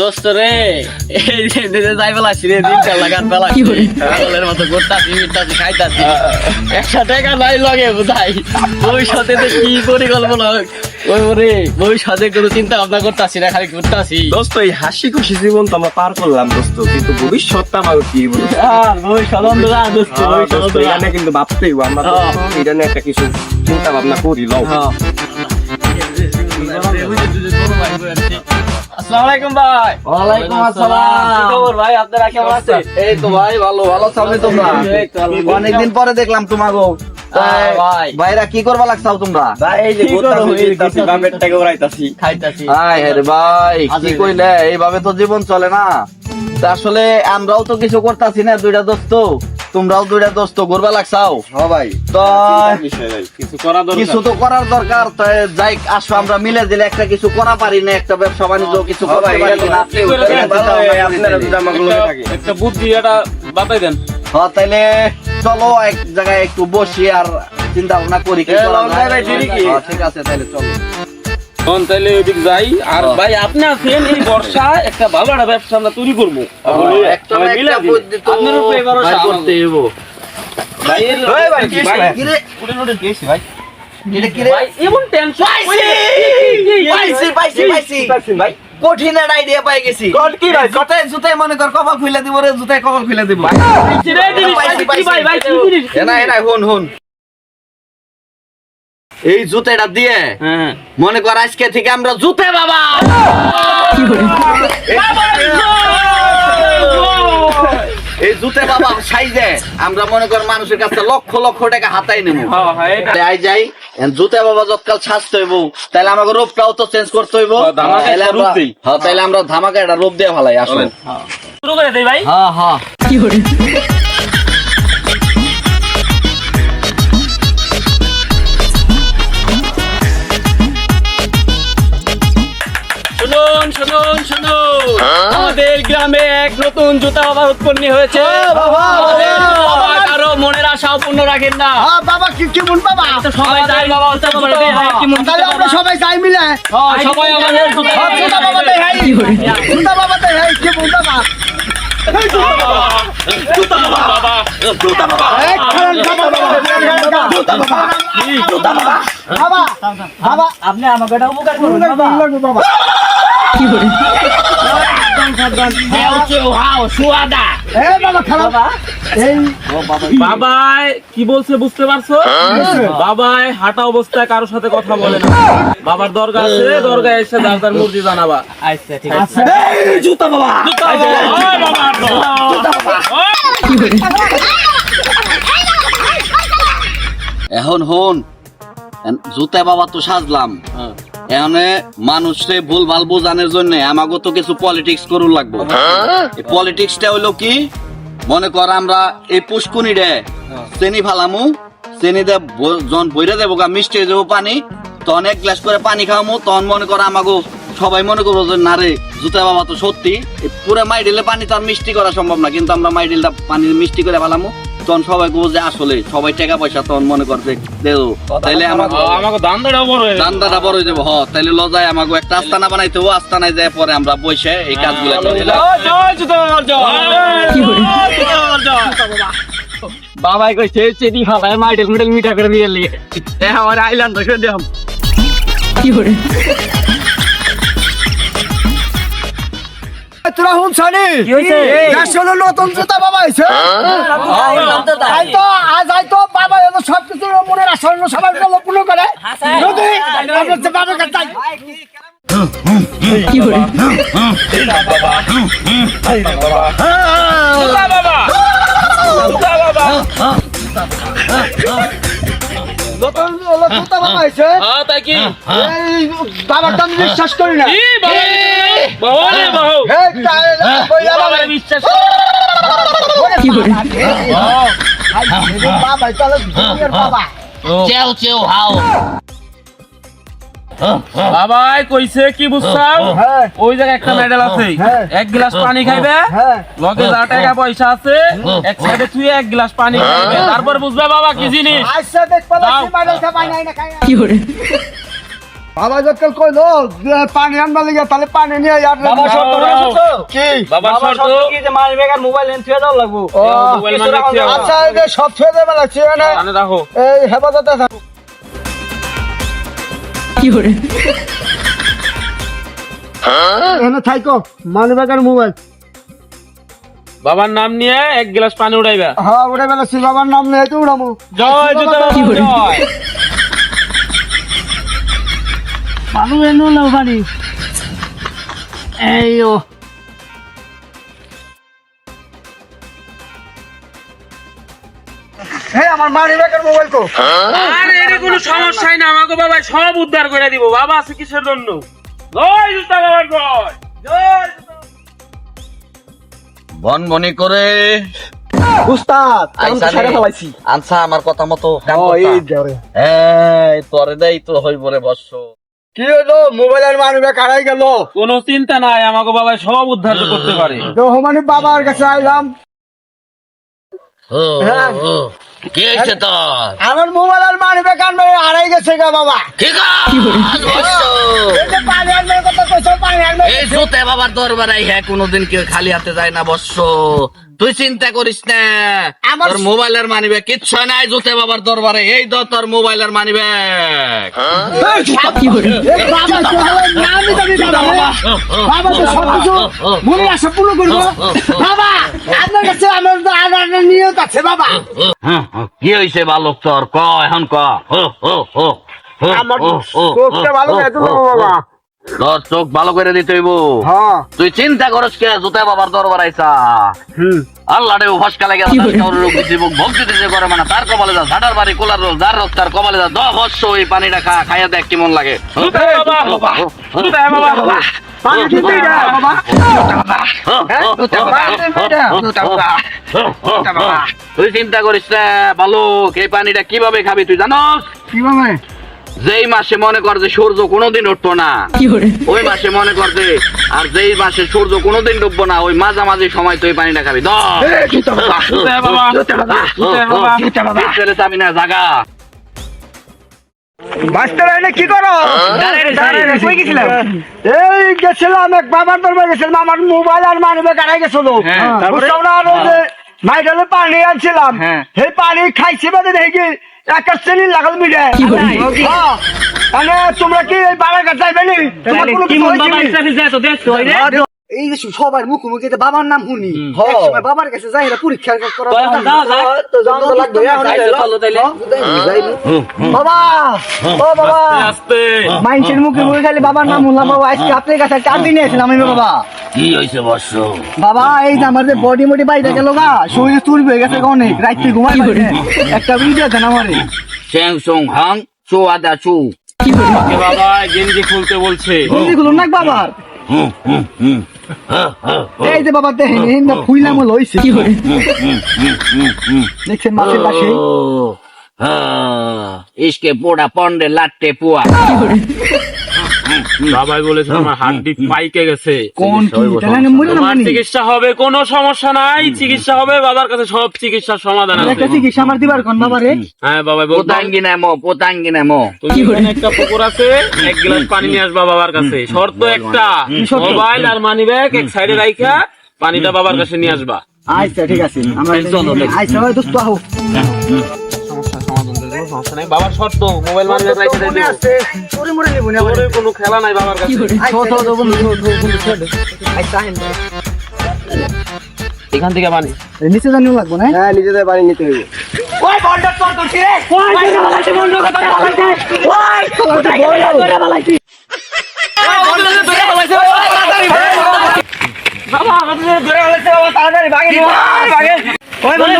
দোস্ত রে এই যাই বেলা ছিঁড়ে দিনটা লাগান বেলা পাগলের মতো করতাছি মিটতাছি খাইতাছি 100 টাকা নাই লগে বুঝাই ভবিষ্যতে কি পরিকল্পনা ওই ওরে ভবিষ্যতে কোনো চিন্তা ভাবনা করতাছি না খালি ঘুরতাছি। দোস্ত এই হাসি খুশি জীবন তো আমরা পার করলাম দোস্ত, কিন্তু ভবিষ্যৎটা আমার কি বলবো ভবিষ্যৎ অন্ধকার দোস্ত, ভবিষ্যৎ অন্ধকার। এটা নিয়ে কিন্তু ভাবতেই হবে, আমরা এটা নিয়ে একটা কিছু চিন্তা ভাবনা করি লও। আসসালামু আলাইকুম ভাই। ওয়ালাইকুম আসসালাম। কি খবর ভাই, আপনারা কেমন আছেন? এই তো ভাই ভালো ভালো আছো তোমরা? অনেকদিন পরে দেখলাম তোমাকে। ভাই ভাইরা কি করবা লাগছাও তোমরা? ভাই এই যে ঘুরতাছি বাপের টাকা উড়াইতাছি খাইতাছি। হাই রে ভাই কি কইলে, এইভাবে তো জীবন চলে না। তা আসলে আমরাও তো কিছু করতাছি না, দুইটা দোস্ত, তোমরাও দুইটা দোস্ত ঘুরবা লাগছাও। হ্যাঁ ভাই, তো বিষয় ভাই কিছু করা দরকার। কিছু তো করার দরকার। তাই যাই আসো আমরা মিলে দিলে একটা কিছু করা পারি না, একটা ব্যবসা বাণিজ্য কিছু করতে পারি কিনা। একটা বুদ্ধি এটা বাতাই দেন। হ্যাঁ তাইলে চলো এক জায়গায় একটু বসি আর চিন্তা ভাবনা করি কি করা যায়। হ্যাঁ, ঠিক আছে তাইলে চলো। তখন তাইলে ওইদিক যাই। আর ভাই আপনি আছেন এই বর্ষা একটা ভালো একটা ব্যবসা আমরা তৈরি করবো। একটা না একটা বুদ্ধি তো আপনার উপরে ভরসা ভাই করতে হইব। ভাই এর ভাই কি রে? উঠে উঠে গেছি ভাই। এটা কি রে? ভাই এমন টেনশন পাইছি ভাই। কঠিন একটা আইডিয়া পাই গেছি। কি ভাই? জুতায় জুতায় মনে কর কপাল খুলে দিব রে, জুতায় কপাল খুলে দিব। এনা হুন এই জুতাটা দিয়ে মনে কর আজকে থেকে আমরা জুতে বাবা। এই জুতে বাবা সাইজে আমরা মনে কর মানুষের কাছে লক্ষ লক্ষ টাকা হাতাই নেব। তাই যাই জুতে বাবা যতকাল ছাড়তে হইব, তাহলে আমাকে রূপটাও তো চেঞ্জ করতে হইব। তাইলে আমরা ধামাকা একটা রূপ দিয়ে ফেলাই আসলে। শুরু করে দেই ভাই। হ্যাঁ হ্যাঁ শুনুন শুনুন শুনুন, আমাদের গ্রামে এক নতুন জুতা বাবা উৎপন্ন হয়েছে। আমাদের বাবা কারো মনের আশাও পূর্ণ রাখেন না। বাবা কি মন বাবা, তো সবাই যাই বাবা জুতা বাবা দেই হাই কি মন তাহলে আমরা সবাই যাই মিলে সবাই আমাদের জুতা জুতা বাবা দেই হাই, জুতা বাবা দেই হাই কি মন বাবা, বাবা আপনি আমাকে একটা উপকার করুন বাবা। বাবা বাবা খারাপ এই বাবাই কি বলছে বুঝতে পারছো? বাবাই হাঁটা অবস্থায় কারোর সাথে কথা বলে না। বাবার দরগা আছে, দরগায় এসে দাদার মুরজি জানাবা। আচ্ছা ঠিক আছে। জুতা বাবা এখন হন জুতে বাবা তো সাজলাম, এখানে মানুষে ভুল ভাল বোঝানোর জন্য আমাকে তো কিছু পলিটিক্স করুন লাগবে। এই পলিটিক্সটা হইলো কি, মনে কর আমরা এই পুষ্কুনি রে চেনি ফালামু, চেনি দে জন বইরে দেবো গা, মিষ্টি হয়ে যাবো পানি, তখন 1 গ্লাস করে পানি খাওয়ামু, তখন মনে কর আমাকে সবাই মনে করবো যে না রে জুতা বাবা তো সত্যি। পুরো মাইডিলে পানি তো আর মিষ্টি করা সম্ভব না, কিন্তু আমরা মাইডিলটা পানি মিষ্টি করে ফেলামু, তখন সবাই বলবো যে আসলে সবাই টাকা পয়সা তখন মনে করছে দেও, তাইলে আমাকে দান্দাটা বড় হয়ে দান্দাটা বড় হয়ে যাবো। তাইলে লজায় আমাকে একটা আস্তানা বানাইতে হবো, আস্তানায় যায় পরে আমরা বসে এই কাজগুলো করি। বাবাই কইছে চেনি ফালায় মাইডেল মিডেল মিঠা করে দিয়ে লিয়ে আমার আইল্যান্ড করে দিলাম। তোরা হুনছানি আসলে নতুন জুতা বাবা হইছে। আই তো আজ আই তো বাবা এত সব কিছু মনের আশা সবাই পূর্ণ করে নদী আমরা যে বাবার কাছে যাই। নতুন জুতা বাবা হইছে, তাই কি এই বাবাটা আমি বিশ্বাস করি না। বাবা এই তাহলে কইলা বাবা বিশ্বাস বাবা তাহলে দুনিয়ার বাবা চেও চেও হাও বাবাই কইছে কি বুঝছাও? হ্যাঁ। ওই জায়গায় একটা মেডেল আছে, হ্যাঁ। 1 গ্লাস পানি খাইবে, হ্যাঁ লগে যা টাকা পয়সা আছে এক সাইডে তুই 1 গ্লাস পানি খাইবে, তারপর বুঝবে বাবা কি জিনিস। আচ্ছা দেখবা দাও। কি মাইল খাই নাই না খাই বাবা যখন কইলো যে পানি আনবা লিগে তাহলে পানি নিয়ে আর বাবা শর্ত করেছো কি বাবার শর্ত কি যে মানি ব্যাগ আর মোবাইল এনে থুয়ে দাও লাগবো ও, মোবাইল মানে কি হবে? আচ্ছা এই যে সব ছেড়ে দেবে লাগছে না কানে রাখো। এই হেফাজতে থাক। এখানে থাইকো মানি ব্যাগ আর মোবাইল বাবার নাম নিয়ে এক গ্লাস পানি উঠাইবা। হ্যাঁ উঠে বেলাছি বাবার নাম নিয়ে তো উড়ামো জয় জুতা বাবা, জয়। মানু এনো লাও পানি এই ও এই আমার মানি ব্যাগ আর মোবাইল কো আরে এটা কোনো সমস্যাই না, আমাকে বাবা সব উদ্ধার করে দিব। বাবা আছে কিসের জন্য? জয় জুতা বাবার জয়, জয় জুতা। বনবনি করে উস্তাদ আমি তো আইসা ছেড়ে নে। ফেলাইছি আনসা আমার কথা মতো কাম ও করতা। এই দেওরে এই তোরে দেই তো হইব রে বর্ষ। কি হলো মোবাইলের মানি ব্যাগ হারাই গেল কোনো চিন্তা নাই, আমাকে বাবা সব উদ্ধার করতে পারে। তো মানে বাবার কাছে আইলাম ও, হ্যাঁ। ও, কি হয়েছে তোর? আমার মোবাইলের মানি ব্যাগ আনবে হারাই গেছে গা বাবা ঠিক আছে, বর্ষ। এই যে পানি আনবার কথা কইছো পানি আনবে এই জুতে বাবার দরবারে হ্যাঁ কোনোদিন কেউ খালি হাতে যায় না বর্ষ। তুই চিন্তা করিস না, আমার- তোর মোবাইলের মানিব্যাগ কিচ্ছু নাই জুতে বাবার দরবারে। এই ধর তোর মোবাইলের মানিব্যাগ। এই বাবা তো হলো নামই দাবি বাবা বাবা তো সব কিছু মনে আসে পূর্ণ করবো বাবা আপনার কাছে আমার আধার নিয়ত আছে বাবা কি হয়েছে বালক তোর? ক এখন ক। আমার চোখটা ভালো না তো বাবা তোর চোখ ভালো করে দিতে হইব। হ্যাঁ তুই চিন্তা করস কে জুতে বাবার দরবার আইসা? আল্লাহ রে ফসকা লাগে ভক্তি দিতে করে মানে তার কপালে যা ঝাটার বাড়ি কোলার রোল যার রোজ তার কপালে যা 10 বর্ষ এই পানিটা খাইয়া দেখ কেমন লাগে। জুতা বাবা, জুতা বাবা। পানি দিতে যা বাবা তুই চিন্তা করিস না বালক, এই পানিটা কিভাবে খাবি তুই জানোস? কিভাবে যেই মাসে মনে কর যে সূর্য কোনোদিন উঠতো না ওই মাসে মনে কর যে, আর যেই মাসে সূর্য কোনোদিন ডুববো না ওই মাঝামাঝি সময় তুই পানিটা খাবি। জুতা বাবা, জুতা বাবা। চাবি না জাগা বাস্তার আইনে কি করো কই গেছিলাম এই গেছিলাম এক বাবার দরবার গেছিলাম আমার মোবাইল আর মানি ব্যাগ হারাই গেছিল মাইডালে পানি আনছিলাম সেই পানি খাইছি বাদে দেখি একটা শ্রেণী লাগাল মিলে মানে তোমরা কি এই বাবার কাছে যাইবে নি তোমার কোনো কিছু হয়েছে নি? এই যে সবার মুখোমুখি যে বাবার নাম শুনি একসময় বাবার কাছে যাই না পরীক্ষা করা বাবা ও বাবা আস্তে মাইন্সের মুখে মুখে খালি বাবার নাম শুনলাম বাবা আজকে আপনার কাছে চাবি নিয়েছিলাম আমি বাবা কি হয়েছে বর্ষ? বাবা এই যে আমার যে বডি মডি বাইরে গেল গা শরীরে চুল হয়ে গেছে অনেক রাত্রে ঘুমাই পাইছে একটা ভিডিও দেন আমারে চ্যাং সং হাং চো আদা চু। ওকে বাবা গেঞ্জি খুলতে বলছে। জলদি খুলুন না বাবার এই যে বাবা দেখেন এই না ফুইলাম লইছে দেখছেন মাছের পাশে ইসকে পোড়া পন্ডে লাট্টে পুয়া। বাবাই বলেছে আমার হাড্ডি পাইকে গেছে। কোন কি তাহলে মরে না তোমার মানি চিকিৎসা হবে, কোনো সমস্যা নাই, চিকিৎসা হবে। বাবার কাছে সব চিকিৎসার সমাধান আছে। একটা চিকিৎসা আমার দিবার কোন বাবারে হ্যাঁ বাবা বলতাম পোতাঙ্গি নামো পোতাঙ্গি নামো। তুমি এখানে একটা পুকুর আছে, এক গ্লাস পানি নিয়ে আসবা বাবার কাছে। শর্ত একটা, মোবাইল আর মানি ব্যাগ এক সাইডে রাইখা পানিটা বাবার কাছে নিয়ে আসবা। আচ্ছা ঠিক আছে আমরা চলো, আচ্ছা ওই দোস্ত আহো সমস্যা নাই, বাবার শর্ত মোবাইল মানি ব্যাগ রাইখা মনে দেবো। আছে চোরে মরে নেব না তোর কোনো খেলা নাই বাবার কাছে। আচ্ছা আইন এখান থেকে পানি নিচে জানিও লাগবো না হ্যাঁ নিজেদের বাড়ি নিতে হবে ওই বন্ডার তোর করছি রে ওই বন্ডার বন্ধ কথা বলাইছে ওই তোর বলাইছে বাবা আমাদের ধরে বলেছে বাবা তাড়াতাড়ি ভাগে ভাগে ওই বন্ধু